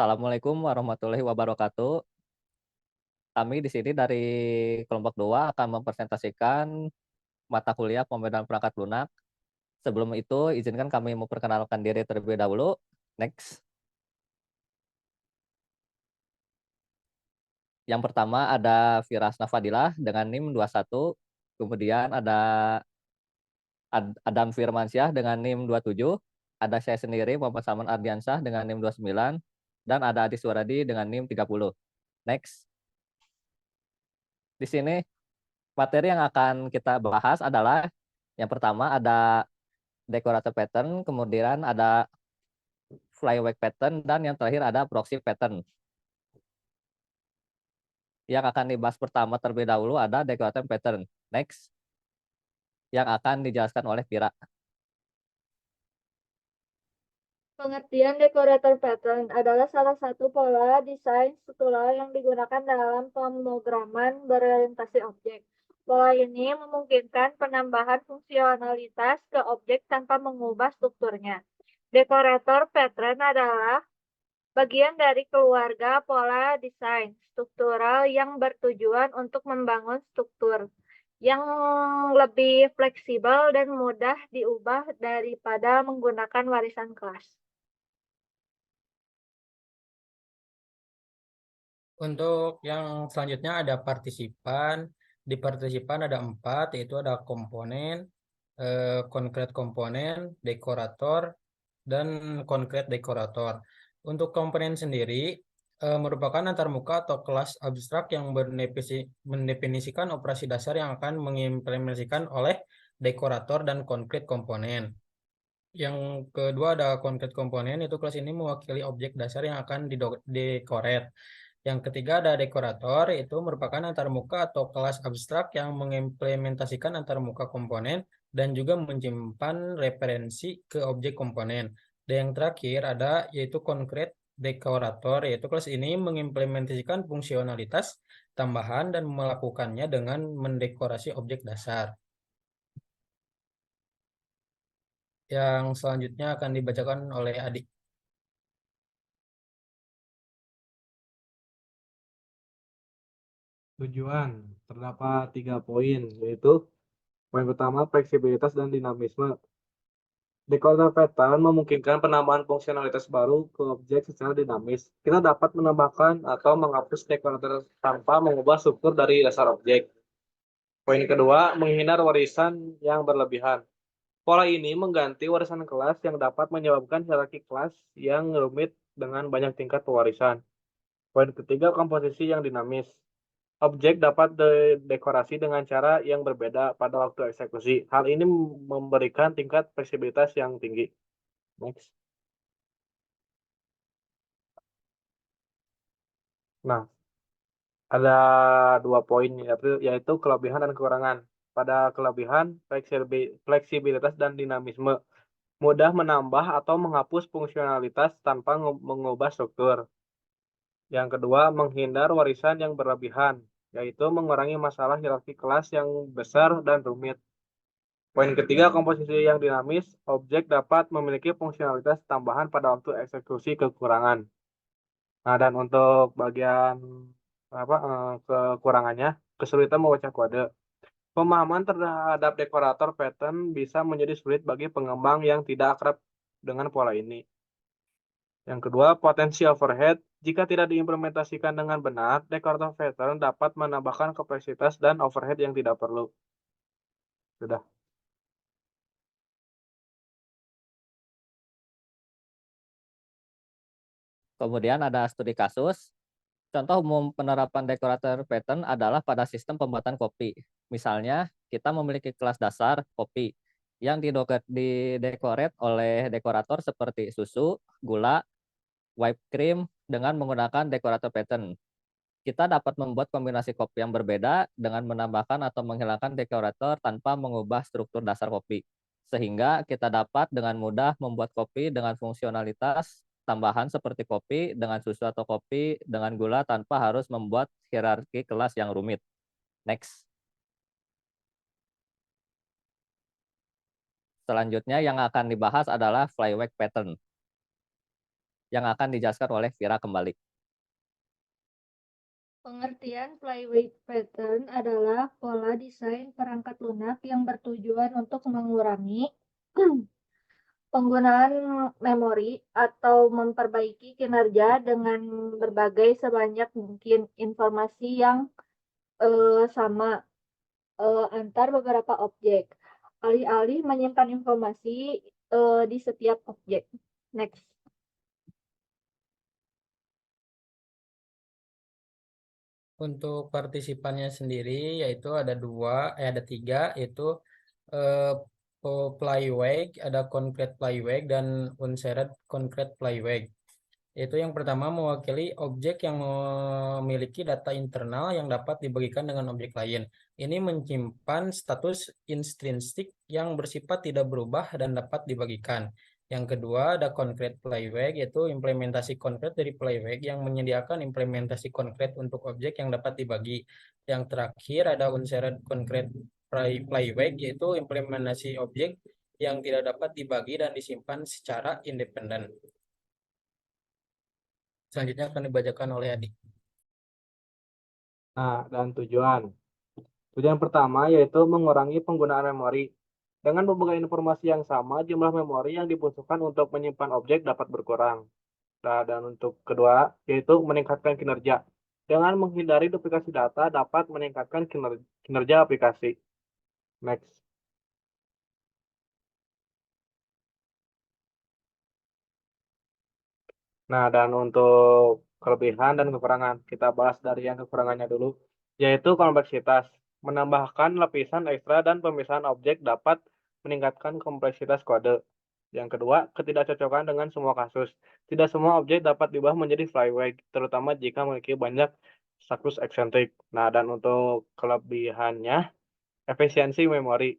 Assalamualaikum warahmatullahi wabarakatuh. Kami di sini dari kelompok 2 akan mempresentasikan mata kuliah pembedahan perangkat lunak. Sebelum itu, izinkan kami memperkenalkan diri terlebih dahulu. Next. Yang pertama ada Firas Nafadilah dengan NIM 21. Kemudian ada Adam Firmansyah dengan NIM 27. Ada saya sendiri, Muhammad Salman Ardiansyah dengan NIM 29. Dan ada Adi Suwaradi dengan NIM 30. Next. Di sini materi yang akan kita bahas adalah yang pertama ada decorator pattern, kemudian ada flyweight pattern, dan yang terakhir ada proxy pattern. Yang akan dibahas pertama terlebih dahulu ada decorator pattern. Next, yang akan dijelaskan oleh Vira. Pengertian dekorator pattern adalah salah satu pola desain struktural yang digunakan dalam pemrograman berorientasi objek. Pola ini memungkinkan penambahan fungsionalitas ke objek tanpa mengubah strukturnya. Dekorator pattern adalah bagian dari keluarga pola desain struktural yang bertujuan untuk membangun struktur yang lebih fleksibel dan mudah diubah daripada menggunakan warisan kelas. Untuk yang selanjutnya ada partisipan. Di partisipan ada 4, yaitu ada komponen, konkret komponen, dekorator, dan konkret dekorator. Untuk komponen sendiri merupakan antarmuka atau kelas abstrak yang mendefinisikan operasi dasar yang akan mengimplementasikan oleh dekorator dan konkret komponen. Yang kedua ada konkret komponen, itu kelas ini mewakili objek dasar yang akan didekoret. Yang ketiga ada dekorator, itu merupakan antarmuka atau kelas abstrak yang mengimplementasikan antarmuka komponen dan juga menyimpan referensi ke objek komponen. Dan yang terakhir ada yaitu konkret dekorator, yaitu kelas ini mengimplementasikan fungsionalitas tambahan dan melakukannya dengan mendekorasi objek dasar. Yang selanjutnya akan dibacakan oleh Adik. Tujuan terdapat 3 poin, yaitu poin pertama fleksibilitas dan dinamisme. Decorator pattern memungkinkan penambahan fungsionalitas baru ke objek secara dinamis. Kita dapat menambahkan atau menghapus decorator tanpa mengubah struktur dari dasar objek. Poin kedua, menghindar warisan yang berlebihan. Pola ini mengganti warisan kelas yang dapat menyebabkan hierarki kelas yang rumit dengan banyak tingkat pewarisan. Poin ketiga, komposisi yang dinamis. Objek dapat didekorasi dengan cara yang berbeda pada waktu eksekusi. Hal ini memberikan tingkat fleksibilitas yang tinggi. Next. Nah, ada 2 poin, yaitu kelebihan dan kekurangan. Pada kelebihan, fleksibilitas dan dinamisme. Mudah menambah atau menghapus fungsionalitas tanpa mengubah struktur. Yang kedua, menghindar warisan yang berlebihan, yaitu mengurangi masalah hierarki kelas yang besar dan rumit. Poin ketiga, komposisi yang dinamis. Objek dapat memiliki fungsionalitas tambahan pada waktu eksekusi kekurangan. Nah, dan untuk bagian kekurangannya, kesulitan membaca kode. Pemahaman terhadap dekorator pattern bisa menjadi sulit bagi pengembang yang tidak akrab dengan pola ini. Yang kedua, potensi overhead. Jika tidak diimplementasikan dengan benar, dekorator pattern dapat menambahkan kompleksitas dan overhead yang tidak perlu. Sudah. Kemudian ada studi kasus. Contoh umum penerapan decorator pattern adalah pada sistem pembuatan kopi. Misalnya, kita memiliki kelas dasar kopi yang didekorate oleh dekorator seperti susu, gula, whipped cream dengan menggunakan dekorator pattern. Kita dapat membuat kombinasi kopi yang berbeda dengan menambahkan atau menghilangkan dekorator tanpa mengubah struktur dasar kopi. Sehingga kita dapat dengan mudah membuat kopi dengan fungsionalitas tambahan seperti kopi dengan susu atau kopi dengan gula tanpa harus membuat hierarki kelas yang rumit. Next. Selanjutnya yang akan dibahas adalah flyweight pattern. yang akan dijelaskan oleh Vira kembali. Pengertian flyweight pattern adalah pola desain perangkat lunak yang bertujuan untuk mengurangi penggunaan memori atau memperbaiki kinerja dengan berbagai sebanyak mungkin informasi yang sama antar beberapa objek, alih-alih menyimpan informasi di setiap objek. Next. Untuk partisipannya sendiri yaitu ada tiga, yaitu eh, Playwag, ada concrete Playwag dan unshared concrete Playwag. Itu yang pertama mewakili objek yang memiliki data internal yang dapat dibagikan dengan objek lain. Ini menyimpan status intrinsik yang bersifat tidak berubah dan dapat dibagikan. Yang kedua ada concrete Playwag, yaitu implementasi konkret dari Playwag yang menyediakan implementasi konkret untuk objek yang dapat dibagi. Yang terakhir ada unshared concrete Playwag, yaitu implementasi objek yang tidak dapat dibagi dan disimpan secara independen. Selanjutnya akan dibacakan oleh Adi. Nah, dan tujuan. Tujuan pertama yaitu mengurangi penggunaan memori. Dengan berbagai informasi yang sama, jumlah memori yang dibutuhkan untuk menyimpan objek dapat berkurang. Nah, dan untuk kedua, yaitu meningkatkan kinerja. Dengan menghindari duplikasi data dapat meningkatkan kinerja aplikasi. Next. Nah, dan untuk kelebihan dan kekurangan, kita bahas dari yang kekurangannya dulu, yaitu kompleksitas. Menambahkan lapisan ekstra dan pemisahan objek dapat meningkatkan kompleksitas kode. Yang kedua, ketidakcocokan dengan semua kasus. Tidak semua objek dapat diubah menjadi flyweight, terutama jika memiliki banyak status eksentrik. Nah, dan untuk kelebihannya, efisiensi memori.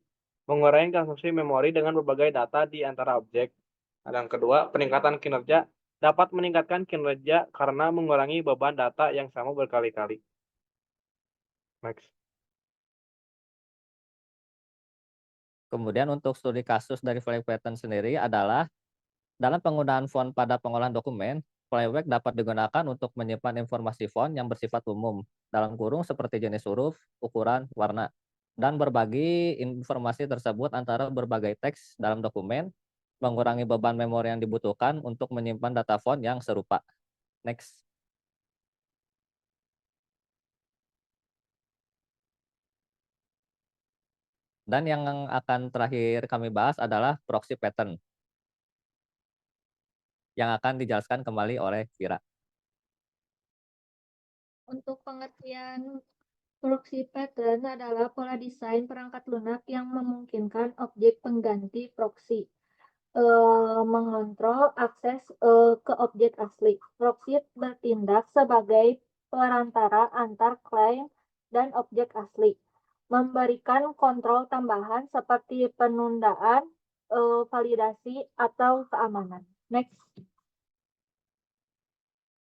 Mengurangi konsumsi memori dengan berbagai data di antara objek. Nah, yang kedua, peningkatan kinerja dapat meningkatkan kinerja karena mengurangi beban data yang sama berkali-kali. Next. Kemudian untuk studi kasus dari Flywag pattern sendiri adalah dalam penggunaan font pada pengolahan dokumen, Flywag dapat digunakan untuk menyimpan informasi font yang bersifat umum, dalam kurung seperti jenis huruf, ukuran, warna, dan berbagi informasi tersebut antara berbagai teks dalam dokumen, mengurangi beban memori yang dibutuhkan untuk menyimpan data font yang serupa. Next. Dan yang akan terakhir kami bahas adalah proxy pattern, yang akan dijelaskan kembali oleh Vira. Untuk pengertian proxy pattern adalah pola desain perangkat lunak yang memungkinkan objek pengganti proxy mengontrol akses ke objek asli. Proxy bertindak sebagai perantara antar klien dan objek asli, memberikan kontrol tambahan seperti penundaan, validasi, atau keamanan. Next.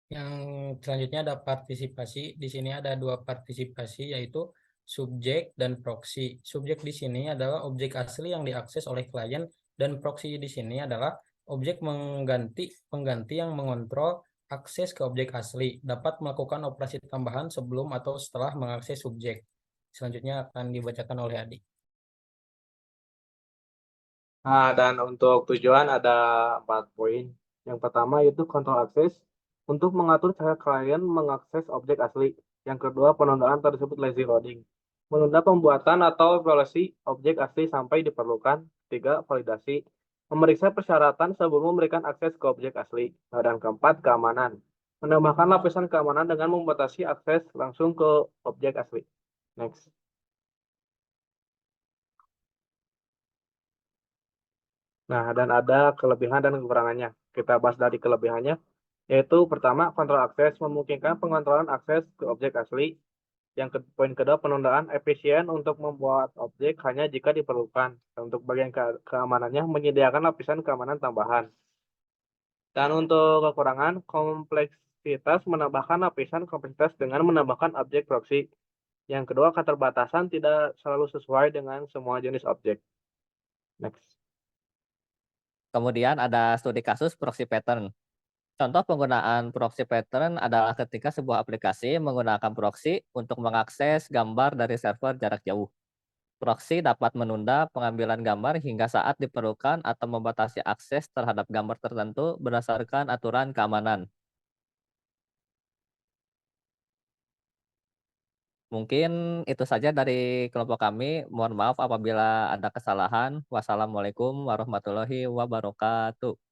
Yang selanjutnya ada partisipasi. Di sini ada dua partisipasi, yaitu subjek dan proxy. Subjek di sini adalah objek asli yang diakses oleh klien, dan proxy di sini adalah objek pengganti yang mengontrol akses ke objek asli, dapat melakukan operasi tambahan sebelum atau setelah mengakses subjek. Selanjutnya akan dibacakan oleh Adi. Nah, dan untuk tujuan ada 4 poin. Yang pertama yaitu kontrol akses untuk mengatur cara klien mengakses objek asli. Yang kedua, penundaan tersebut lazy loading. Menunda pembuatan atau evaluasi objek asli sampai diperlukan. Tiga, validasi. Memeriksa persyaratan sebelum memberikan akses ke objek asli. Nah, dan keempat, keamanan. Menambahkan lapisan keamanan dengan membatasi akses langsung ke objek asli. Next. Nah, dan ada kelebihan dan kekurangannya. Kita bahas dari kelebihannya, yaitu pertama, kontrol akses memungkinkan pengontrolan akses ke objek asli. Poin kedua, penundaan efisien untuk membuat objek hanya jika diperlukan. Dan untuk bagian keamanannya, menyediakan lapisan keamanan tambahan. Dan untuk kekurangan, kompleksitas menambahkan lapisan kompleksitas dengan menambahkan objek proxy. Yang kedua, keterbatasan tidak selalu sesuai dengan semua jenis objek. Next. Kemudian ada studi kasus proxy pattern. Contoh penggunaan proxy pattern adalah ketika sebuah aplikasi menggunakan proxy untuk mengakses gambar dari server jarak jauh. Proxy dapat menunda pengambilan gambar hingga saat diperlukan atau membatasi akses terhadap gambar tertentu berdasarkan aturan keamanan. Mungkin itu saja dari kelompok kami. Mohon maaf apabila ada kesalahan. Wassalamualaikum warahmatullahi wabarakatuh.